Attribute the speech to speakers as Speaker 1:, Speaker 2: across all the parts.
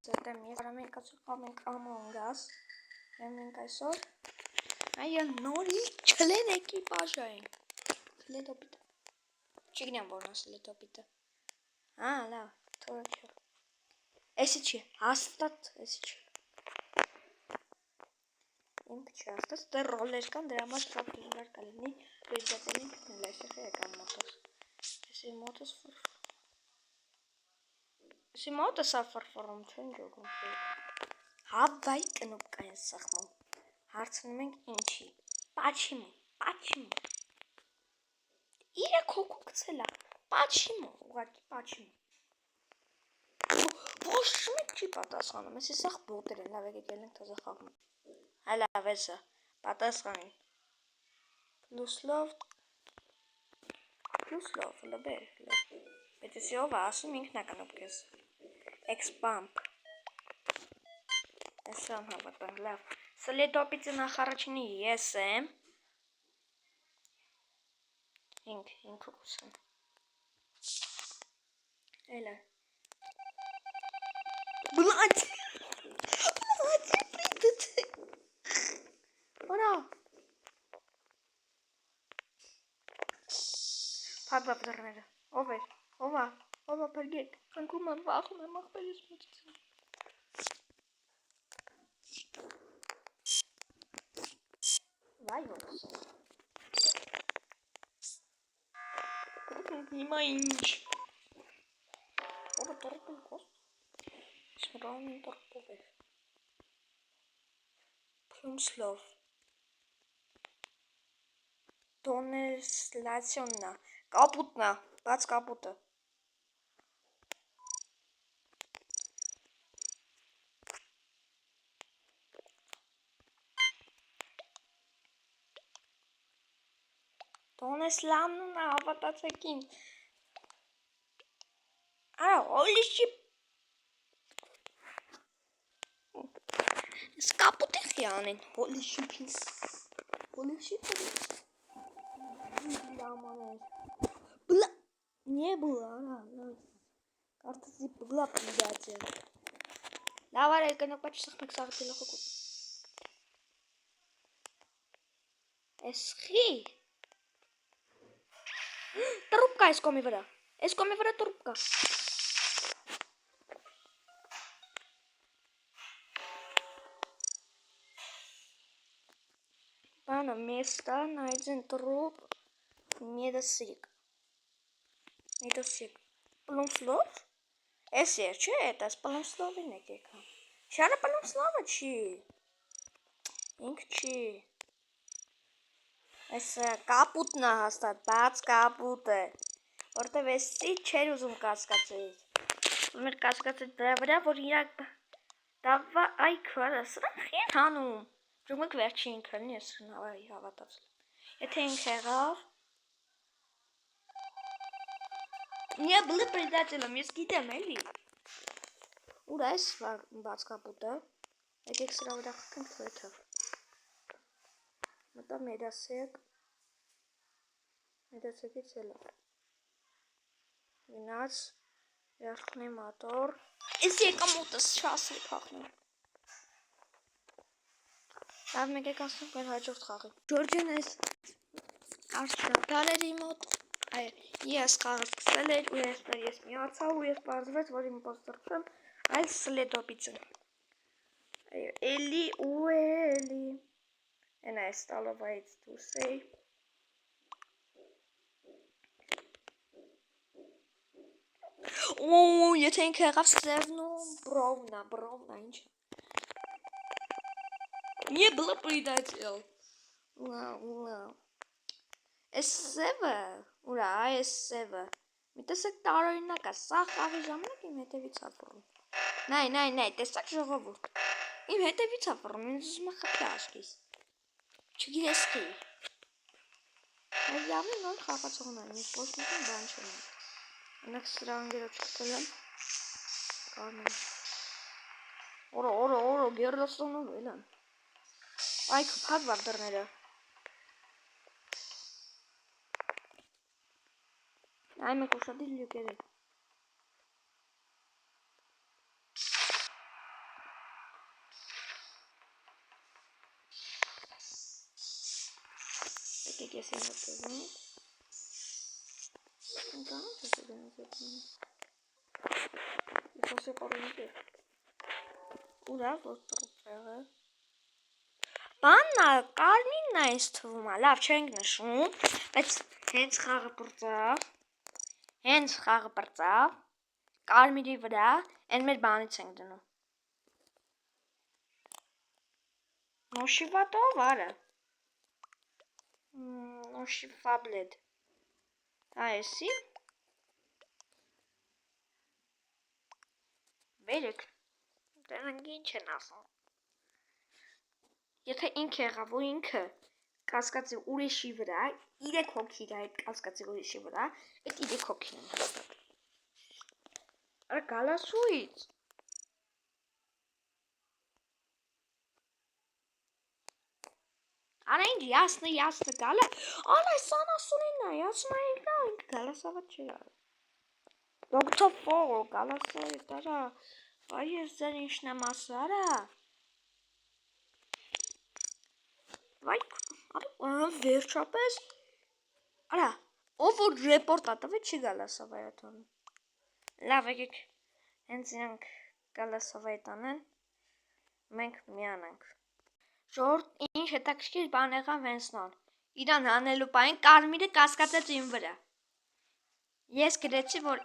Speaker 1: Զետեմ ես արամենք ասում ենք Among Us Մենք այսօր Այա նորի չլեն էկիպաժ են Լետոպիտը Չգնամ որն ասել լետոպիտը լավ, թորը չէ Էսի չի, հաստատ էսի չի Ինքը չի հաստատ, դեր ռոլեր կան, դրա համար շատ դժվար կլինի Պրեզդատենին գտնել այսեղ եկան մոտոս Էսի մոտոս Էսի մոտոս აფարֆարում չեն ջոգում Հավայ կնոպկա են սխմում Հարցնում ենք ինչի Պաչիմու Իրը քոքու կցելա Պաչիմու, ուղարկի պաչիմու Ոչ մեկ չի պատասխանում Էսի սաղ բոտեր են, լավ եկել ենք թազա խաղում Հալավ էսը, պատասխանին Plus love, լբեր Պետ էսի ով ասում ինքն ականոպ կեզ Expamp Էսը անհավատան, լավ Սլետոպիցը նախարաչինի ես եմ Ինքը կուսեմ Էլա Բլադ պրիդըտ Որա Փագվա պդրները Ով էր, ովա պրգեք Կնքում եմ, վախում եմ, աղբերիս մոծեցին Վայ ոնս Հիմա ինչ Որը տորպել կոստ Սմրաունին տորպով էր Plumslov Դոնեսլացյոննա Կապուտնա, բաց կապուտը Դոնեսլանն հավատացեք ինձ Holy shit Սկապուտ եղի անեն Holy shit Holy shit Բլա Не было, Կարծեցի բլա պիզացել Լավ արել կնոք պաչ սխմեք սաղթի լոխոքու Էսխի Տրուպկա ես կոմի վրա տրուպկա Բանը место найден труп Медосик Plumslov Էսի է չէ էտ այս Plumslov-ին եք եկա Շարը Plumslov-ը չի Ինք չի Էսը կապուտնա հաստատ բաց կապուտ է Որտև էսի չեր ուզում կասկացեից Մեր կասկացեից դրա վրա որ իրակ Դավա այ քվարը սրանք են հանում Ջումըք վերջի ինքը լինի ես հավատացել Եթե ինք եղավ Նյա բլը պրեդատել եմ ես գիտեմ էլի Ուր այս բաց կապուտը Եկեք սրա վրա խքենք թվեթը Մտա Մեդասեկից ելա Գնաց Երխնի մատոր Ես եկա մոտս չասրի փախնում Լավ մեկ եք ասնենք մեր հաջորդ խաղի Ջորջեն այս Արշտատար էր իմ մոտ Ես խաղը սկսել էր ու ես միացա ու ես պարզվեց որ իմ պոստր չեմ այլ սլետոպիցն Էլի ու էլի And I still wait to say Եթե ինքը եղավ սևնում բրովնա ինչ Не было предатель Էս սևը Ուրա այս սևը Մի տեսեք տարօրինակ է Սա խաղի ժամանակ իմ հետևից ապրում Նայ տեսակ ժողովուրդ Իմ հետևից ապրում ինձ ուզում է խփի աշկիս Չգիրես թե Այս явно նոր խաղացողն են Ես ոչ մեկին բան չեմ Անակ սրա անգերոչ կտել եմ Կարնեմ Օրո գերդաստանով էլ են Այ կպատ վարդրները Այ մեկ ուշադիր լյուկեր է Մենք ես եմ հետևում։ Ընկան ես եմ հետևում։ Ես ասե կարողին դեր։ Ուրա որ տրուպեղը։ Բաննա կարմիրն է ինձ թվում է, լավ չենք նշում, բայց հենց խաղը պրծավ, կարմիրի վրա, են մեր բանից ենք դնում։ Նոշիվատով արը։ Նոշիվաբլեդ։ Այսի։ Վերեք, դրանք ինչ են ասում։ Եթե ինքը եղավ, ու ինքը կասկածի ուրիշի վրա, 3 հոգի է այդ կասկածի ուրիշի վրա, այդ 3 հոգին են հաստատ։ Արա գալասույց։ Արա ինձ ясно գալա։ Արա սանասունին է, ясно ինքը գալասավա չի արը։ Դոկտոր Ֆոլ գալասայի տարա։ Այ ես ձեր ինչն եմ ասա, արա։ Վայ, վերջապես, արա, ով որ ռեպորտ ատավ է չի գալասավայատան։ Լավ եկեք, հենց իրանք գալասավայատան են, մենք միանանք։ Ժորդ ինչ հետաքրքիր բան եղավ Վենսնան, իրան հանելու պային կարմիրը կասկածեց իմ վրա։ Ես գրեցի, որ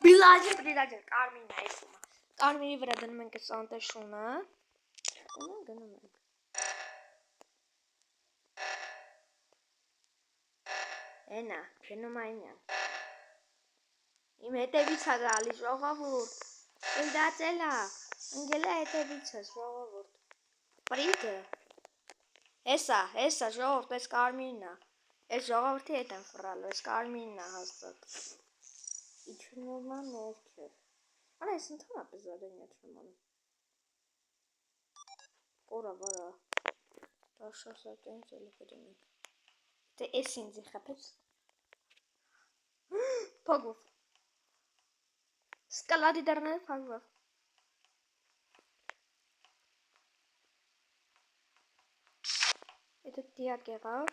Speaker 1: բիլաջը, կարմիրն է այսում, կարմիրի վրա դնում ենք այս անտեշունը, գնում ենք։ Էնա, գնում այնյան։ Իմ հետևից է գալի ժողովուրդ, ինդացել է, ընգել է հետևից է ժողովուրդ։ Պրինտը, հեսա ժողովուրդ, ես կարմիրն է, ես ժողովորդի հետ եմ վռալու, ես կարմիրն է հաստատ։ Իչնորման ներքեր, արա ես ընդհանապեզ ադեն ետ չեմ անում։ Կորա վարա, դաշասատ են ծելը կդեմ ենք։ Դե ես ինձի խապեց։ Փագով։ Սկալադի դարները փագով։ Это դիակ եղավ։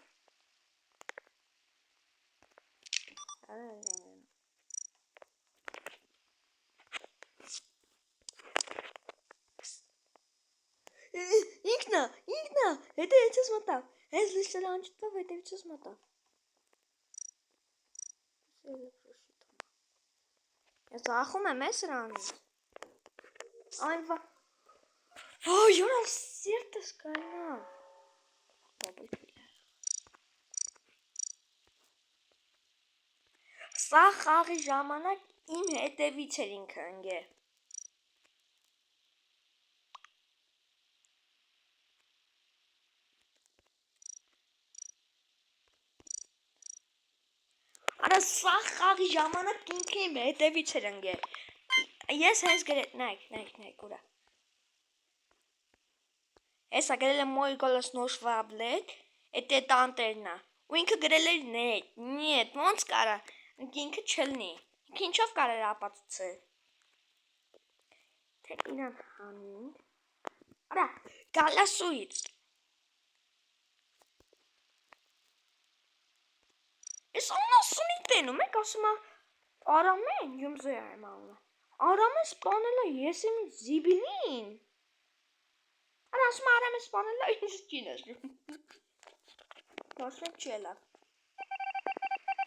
Speaker 1: Ինքնա, հետո ես մտավ, ես լիշտել անջտավ, հետո ես մտավ։ Ես ախում եմ ես սրանից։ Այն վա, յորա սիրտս կայնա։ Սա խաղի ժամանակ իմ հետևից էր ինքը ընգե։ Արա սա խաղի ժամանակ ինքը իմ հետևից էր ընգե։ Ես հենց գրել, նայք ուրա։ Հեսա գրել եմ մոյ գոլոս նոշվաբլեկ, էտ է տանտերնա, ու ինքը գրել էր նետ, ոնց կարա, ինքը չլնի, ինքը ինչով կարեր ապացուցել։ Թե իրան հանինք, արա, գալասույց։ Ես անասունի տենում եք, ասում է, Արամեն, յումզոյ եմ ալնը, Արամեն սպանել է ես իմ զիբիլին։ Արա ասում է Արամեն սպանել է ինձ չին ասում։ Դասնեք չի էլավ։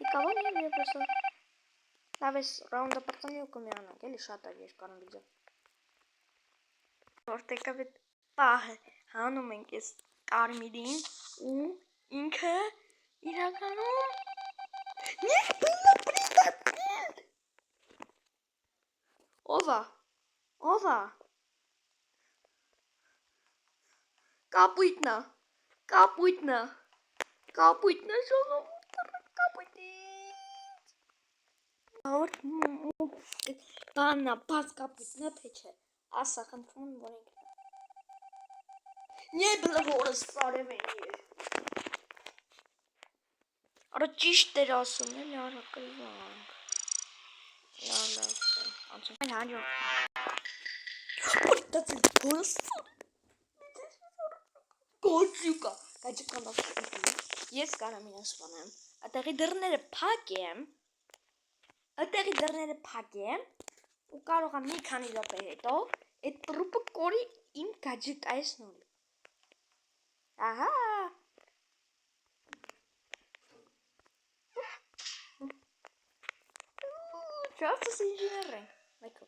Speaker 1: Իկավան եմ և եսա։ Լավ ես ռաունդը պրծանի ու կմիանանք, էլի շատ էր երկարն վիդեո։ Որտեկավ էտ պահը հանում ենք ես կարմիրին ու ինքը իրականում Նեխ բիլը պրինտ Ովա Կապույտնա ժողովուրդ կապույտից Բաննա բաց կապույտնա թե չէ Ասա խնդրում որ ենք Նե բլը որս սարև են էր Արա ճիշտ էր ասում էլի արա կլվանք Լավ անցում են հանյոր Պորտացել որս Գոծյուկա Գաջը կանավ Ես կարամ իրան սպանեմ։ Այդտեղի դռները փակեմ ու կարող եմ մի քանի րոպե հետո այդ տրուպը կորի իմ գաջիկայից նոր։ Ահա։ Չասես ինժեներ ենք։ Մեկը։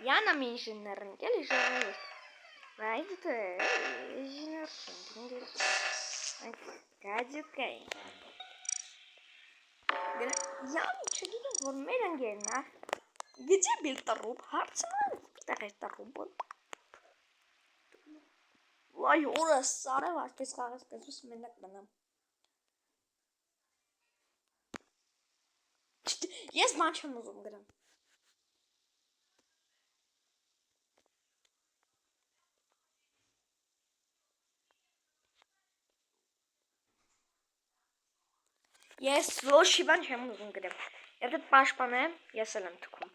Speaker 1: Յանա մի ինժեներ ենք, էլի ժողովուրդ։ Բայց դե ինժեներ ենք։ Գաջիկա ենք։ Յանի չգիտեմ, որ մեր ընկերն է։ Գիծի բիլ տրուպ, հարցնան, տեղ է տրուպը։ Վայ, օրս սարև արկես խաղես կզուս մենակ մնամ։ Ես ման չեմ ուզում գրամ։ Ես ոչ մի բան չեմ ուզում գրեմ։ Եթե պաշտպանեմ, ես էլ եմ թքում։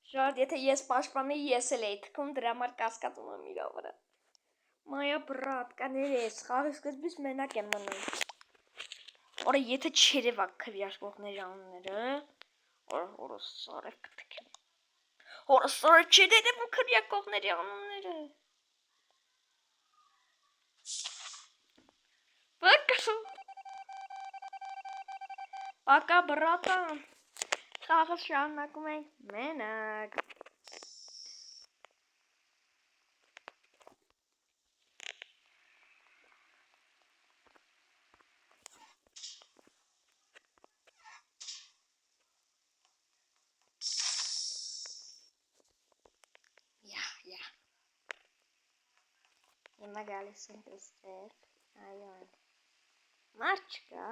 Speaker 1: Շատ, եթե ես պաշտպանեի, ես էլ էի թքում, դրա համար կասկածում եմ իր վրա։ Մայա բրատ, կաներես, խաղի սկզբից մենակ եմ մնում։ Օրը եթե չերևակ քվյարկողների անունները, օրը սարև կթքեմ։ Օրը սարև չերևում քվյարկողների անունները։ Պակա բրատա, խաղը շարունակում ենք մենակ։ Հիմա գալիս ենք այստեղ, այո, մարդ չկա։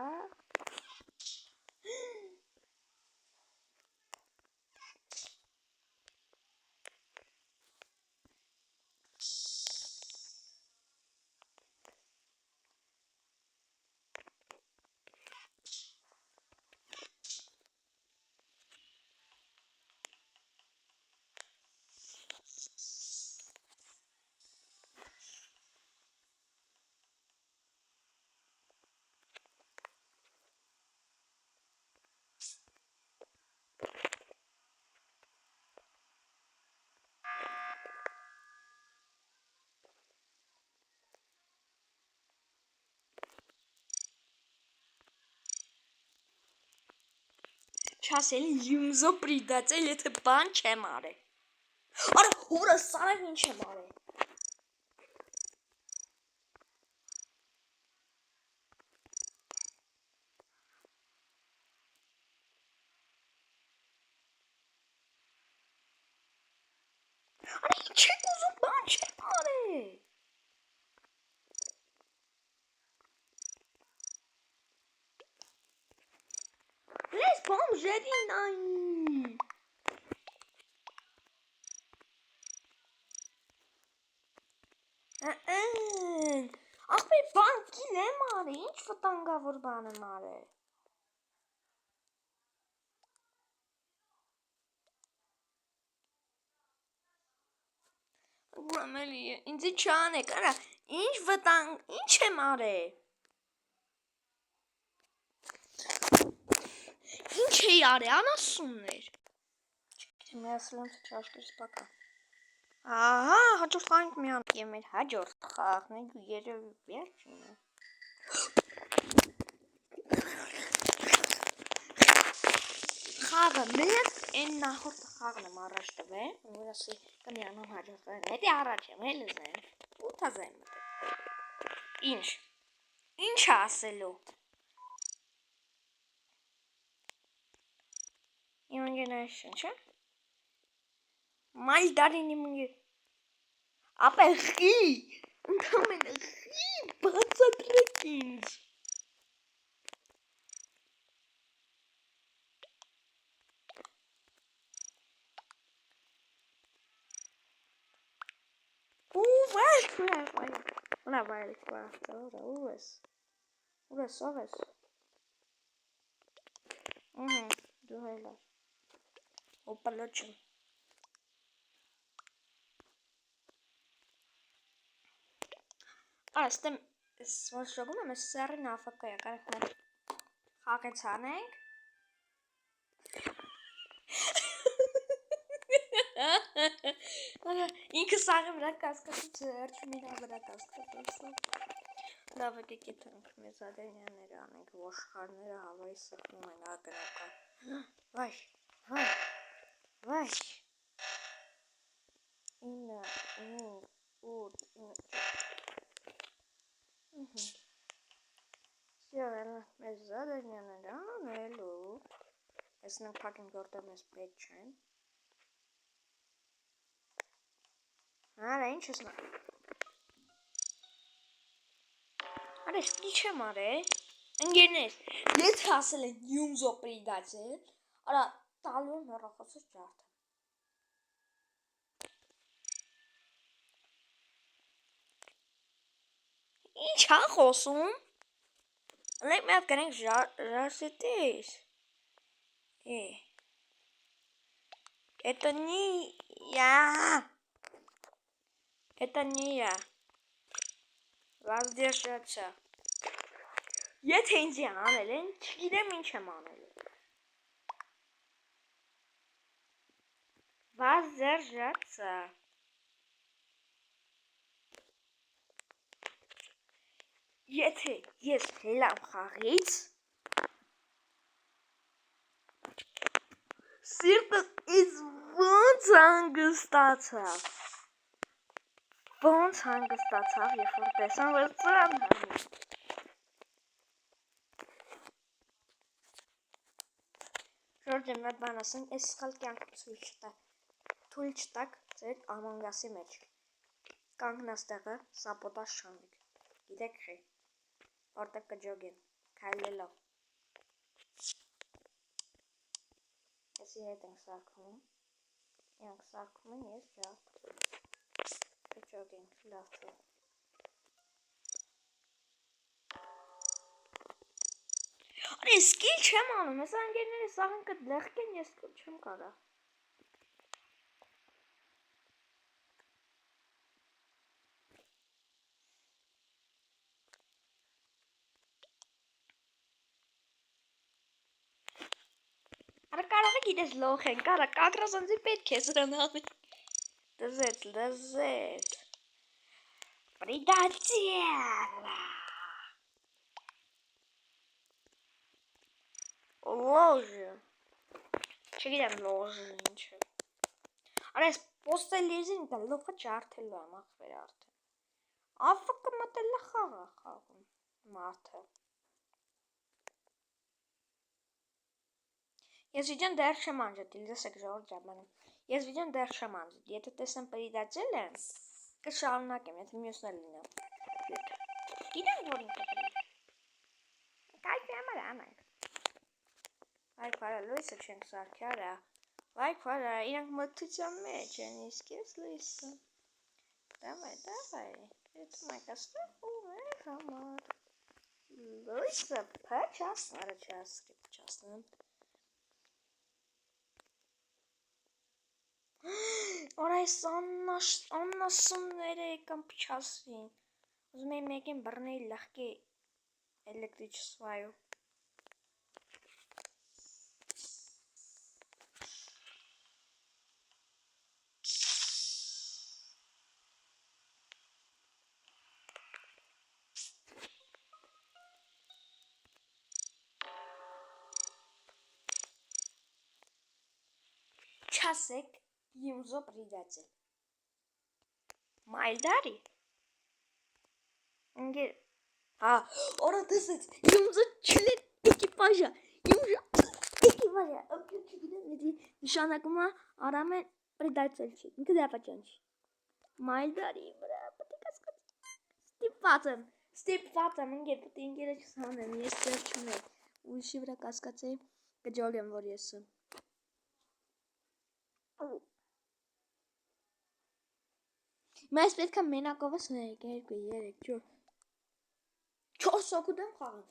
Speaker 1: Չասել իմզո պրիդացել, եթե բան չեմ արել։ Արա հորը սարև ինչ եմ արել։ Արա ինչ եք ուզում, բան չեմ արել։ Լես բոմժերին այն։ Ախպեր բան կին եմ արել, ինչ վտանգավոր բան եմ արել։ Ուրամելի է, ինձի չանեք, արա, ինչ եմ արել։ Ինչ էի արել, անասուններ։ Չգիտեմ, մի ասել եմ, թե չաշկերս պակա։ Ահա, հաջորդ խաղանք միան և մեր հաջորդ խաղն է երևի վերջինը։ Խաղը մեկ, են նախորդ խաղն եմ առաջ տվել, որ ասի կմիանում հաջորդ խաղն, հետի առաջ եմ, հելս եմ, 8 եմ մտել։ Ինչ ասելու։ Իմ ընկերներն չէ։ Մայլ դարին իմ ընկեր։ Ապա խի, ընդամենը խի, բացատրեք ինձ։ Una vale quarta ora, ures. Ures, ores. Du heiler. Opa Lutschen. Այստեղ որ շոգում եմ սերին AFK-ը կարող ենք խաղեց անենք ինքը սաղը վրա կասկածուց հերչում իրա վրա կասկածոցը լավ եկեք եթենք մեզ ադենյանները անենք ոշխարները հավայի սխնում են ագնակա վայ ինը ուտ Սյոն մեզ ադենյանները անելու ես նենք պակին գորդը մեզ պետ չեն Արա ինչ ես նա Արա շպի չեմ արե ընգերներ ես հասել են յումզո պրիդացել Արա տալու եմ հեռախոսը ճարդը Ինչ հա խոսում Լեք մի հատ գնենք ժարսետես Это не я Воздержаться Եթե ինձի անել են չգիտեմ ինչ եմ անել Воздержаться Եթե ես հելամ խաղից Սիրտս իզ ոնց հանգստացավ երբ որ տեսան որ ծրան հանի Ժորջ եմ նատ բան ասեն ես սխալ կյանք թույլ չտակ ձեր ամանգասի մեջ կանգնած տեղը սապոտաշ չանեք գիտեք խի որտեղ կջոգեն քայլելով Եսի հետ ենք սարքում Յանք սարքում են ես ջարդ Կջոգենք լավ թե Արի սկիլ չեմ անում ես անգերները սաղն կտ լեղկեն ես չեմ կարա Արա կարող եք իրես լող են, կարա կագրազանձի պետք է սրան ամեն Դզեց Պրիդատել Լոժը Չգիտեմ լոժը ինչ է Արա ես պոստելիզին լողը ճարդելու եմ ախվեր արդեն افق մտել է խաղը խաղում մարդը Ես վիդեոն դեռ չեմ անջատել, լսեք ժողովուրդ ջան, ես վիդեոն դեռ չեմ անջատել, եթե տեսեմ պրիդացել եմ, կշարունակեմ, եթե մյուսներ լինեմ։ Գիտեմ, որ ինքը պրիդ։ Կայք համար անենք։ Լայք վարա լույսը չենք սարքյարա, լայք վարա, իրանք մտության մեջ են, իսկ ես լույսը։ Դավայ, եթում եք աստեղ ում է համար։ Լույսը պաչասն, առաջասկրի պաչասնեմ։ Ora այս աննասումները եկան փչասին։ Ուզում եմ մեկին բռնել լախկի էլեկտրիչестваю։ Չասեք Յումզո պրիդացել։ Մայլդարի։ Ընգեր։ Հա, օրա տեսեց Յումզո չլեն էկիպաժա։ Յումզո էկիպաժա։ Օքեյ, չգիտեմ, դի նշանակում է Արամեն պրիդացել չի։ Ինքը դապաճան չի։ Մայլդարի վրա պետք է կասկած։ Ստիպված եմ, ընգեր, պետք է ընգերը չհանեմ, ես դեռ չունեմ։ Ուրիշի վրա կասկածեի կջոգեմ, որ ես եմ։ Մեզ պետք է մենակովս 1, 2, 3, 4 հոգու դեմ խաղան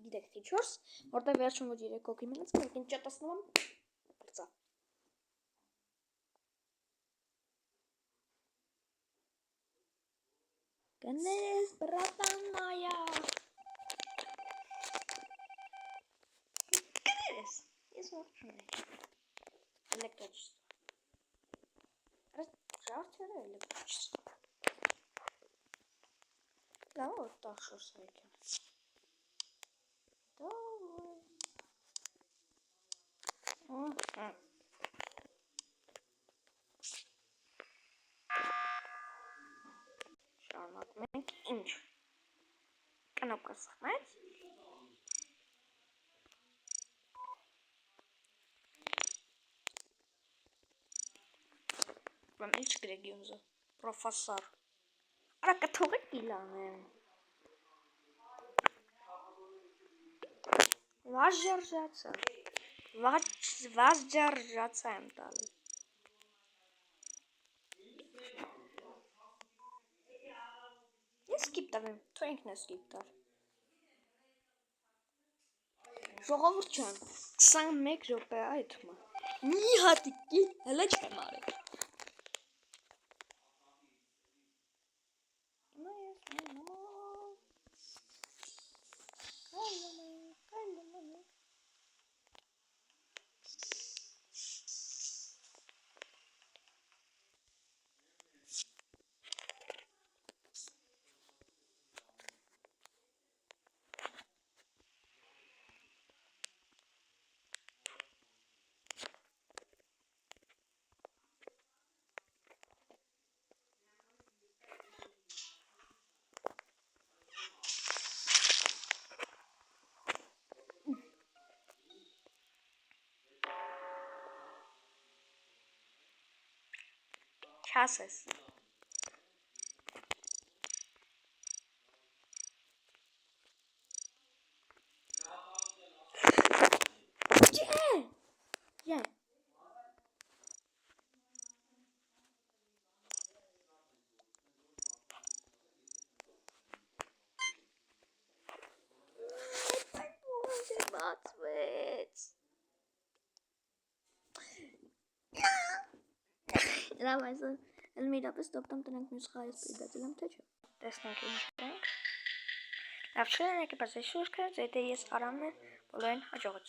Speaker 1: գիտեք թե 4 որտեղ վերջում ոչ 3 հոգի մնաց մեկին չտասնում եմ բրծա Կներես, բրատան մայա։ Կներես, ես ողջուն եմ։ Էլեկտրոչիստ։ Արա ժարդերը էլեկտրոչիստ։ Լավ օտար շորսայքեն։ Շարունակում ենք ինչ։ Կնոպկա սխմեց։ Բամ ինչ գրեգի ունզը, պրոֆասար։ Արա կթողեք իլանեմ։ Վազջարժացա եմ տալի։ Ես սկիպ տավեմ, թո ինքն է սկիպ տար։ Ժողովուրդ չեմ, 21 րոպե այդմա։ Մի հատիկի, հլը չեմ արել։ Չասես։ Ջե։ Բացվեց։ Լավ այսօր էլ միրապես տոպտամ տնենք մյուս խայս պրիդացել եմ թե չէ։ Տեսնենք ինչ ենք։ Լավ չեն եկե բացի շուրքը, ձեթե ես արամն է բոլորին հաջողություն։